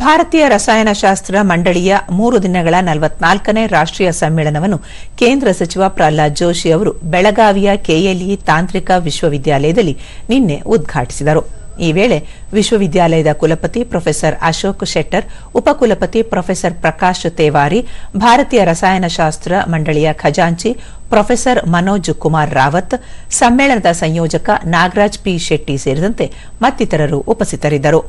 ಭಾರತೀಯ ರಸಾಯನಶಾಸ್ತ್ರ ಮಂಡಳಿಯ 3 ದಿನಗಳ 44ನೇ ರಾಷ್ಟ್ರೀಯ ಸಮ್ಮೇಳನವನ್ನು ಕೇಂದ್ರ ಸಚಿವ ಪ್ರಹ್ಲಾದ್ ಜೋಶಿ ಅವರು ಬೆಳಗಾವಿಯ ಕೆಎಲ್ಇ ತಾಂತ್ರಿಕ ವಿಶ್ವವಿದ್ಯಾಲಯದಲ್ಲಿ ನಿನ್ನೆ ಉದ್ಘಾಟಿಸಿದರು. ಈ ವೇಳೆ ವಿಶ್ವವಿದ್ಯಾಲಯದ ಕುಲಪತಿ ಪ್ರೊಫೆಸರ್ ಅಶೋಕ್ ಶೆಟ್ಟರ್, ಉಪಕುಲಪತಿ ಪ್ರೊಫೆಸರ್ ಪ್ರಕಾಶ್ ತೇವಾರಿ, ಭಾರತೀಯ ರಸಾಯನಶಾಸ್ತ್ರ ಮಂಡಳಿಯ ಖಜಾಂಚಿ ಪ್ರೊಫೆಸರ್ ಮನೋಜ್ ಕುಮಾರ್ ರಾವತ್, ಸಮ್ಮೇಳನದ ಸಂಯೋಜಕ ನಾಗರಾಜ್ ಪಿ ಶೆಟ್ಟಿ ಸೇರಿದಂತೆ ಮತ್ತಿತರರು ಉಪಸ್ಥಿತರಿದ್ದರು.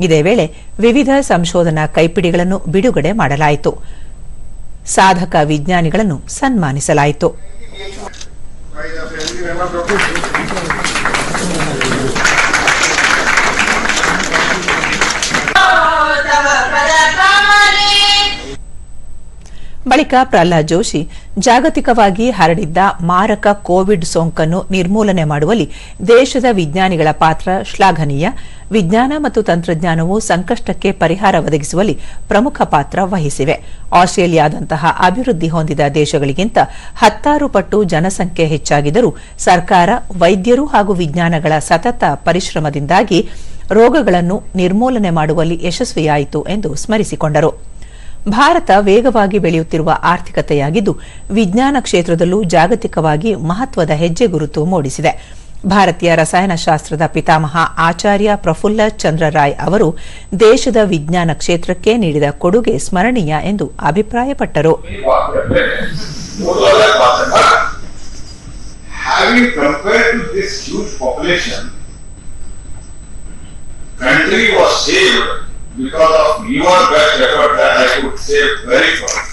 ಇದೇ ವೇಳೆ ವಿವಿಧ ಸಂಶೋಧನಾ ಕೈಪಿಡಿಗಳನ್ನು ಬಿಡುಗಡೆ ಮಾಡಲಾಯಿತು. ಸಾಧಕ ವಿಜ್ಞಾನಿಗಳನ್ನು ಸನ್ಮಾನಿಸಲಾಯಿತು. ಬಳಿಕ ಪ್ರಹ್ಲಾದ್ ಜೋಶಿ ಜಾಗತಿಕವಾಗಿ ಹರಡಿದ್ದ ಮಾರಕ ಕೋವಿಡ್ ಸೋಂಕನ್ನು ನಿರ್ಮೂಲನೆ ಮಾಡುವಲ್ಲಿ ದೇಶದ ವಿಜ್ಞಾನಿಗಳ ಪಾತ್ರ ಶ್ಲಾಘನೀಯ, ವಿಜ್ಞಾನ ಮತ್ತು ತಂತ್ರಜ್ಞಾನವು ಸಂಕಷ್ಟಕ್ಕೆ ಪರಿಹಾರ ಒದಗಿಸುವಲ್ಲಿ ಪ್ರಮುಖ ಪಾತ್ರ ವಹಿಸಿವೆ. ಆಸ್ಟ್ರೇಲಿಯಾದಂತಹ ಅಭಿವೃದ್ಧಿ ಹೊಂದಿದ ದೇಶಗಳಿಗಿಂತ 10 ಪಟ್ಟು ಜನಸಂಖ್ಯೆ ಹೆಚ್ಚಾಗಿದ್ದರೂ ಸರ್ಕಾರ, ವೈದ್ಯರು ಹಾಗೂ ವಿಜ್ಞಾನಿಗಳ ಸತತ ಪರಿಶ್ರಮದಿಂದಾಗಿ ರೋಗಗಳನ್ನು ನಿರ್ಮೂಲನೆ ಮಾಡುವಲ್ಲಿ ಯಶಸ್ವಿಯಾಯಿತು ಎಂದು ಸ್ಮರಿಸಿಕೊಂಡರು. ಭಾರತ ವೇಗವಾಗಿ ಬೆಳೆಯುತ್ತಿರುವ ಆರ್ಥಿಕತೆಯಾಗಿದ್ದು, ವಿಜ್ಞಾನ ಕ್ಷೇತ್ರದಲ್ಲೂ ಜಾಗತಿಕವಾಗಿ ಮಹತ್ವದ ಹೆಜ್ಜೆ ಗುರುತು ಮೂಡಿಸಿದೆ. ಭಾರತೀಯ ರಸಾಯನಶಾಸ್ತ್ರದ ಪಿತಾಮಹ ಆಚಾರ್ಯ ಪ್ರಫುಲ್ಲ ಚಂದ್ರ ರಾಯ್ ಅವರು ದೇಶದ ವಿಜ್ಞಾನ ಕ್ಷೇತ್ರಕ್ಕೆ ನೀಡಿದ ಕೊಡುಗೆ ಸ್ಮರಣೀಯ ಎಂದು ಅಭಿಪ್ರಾಯಪಟ್ಟರು. Because of your best effort that I could save very fast.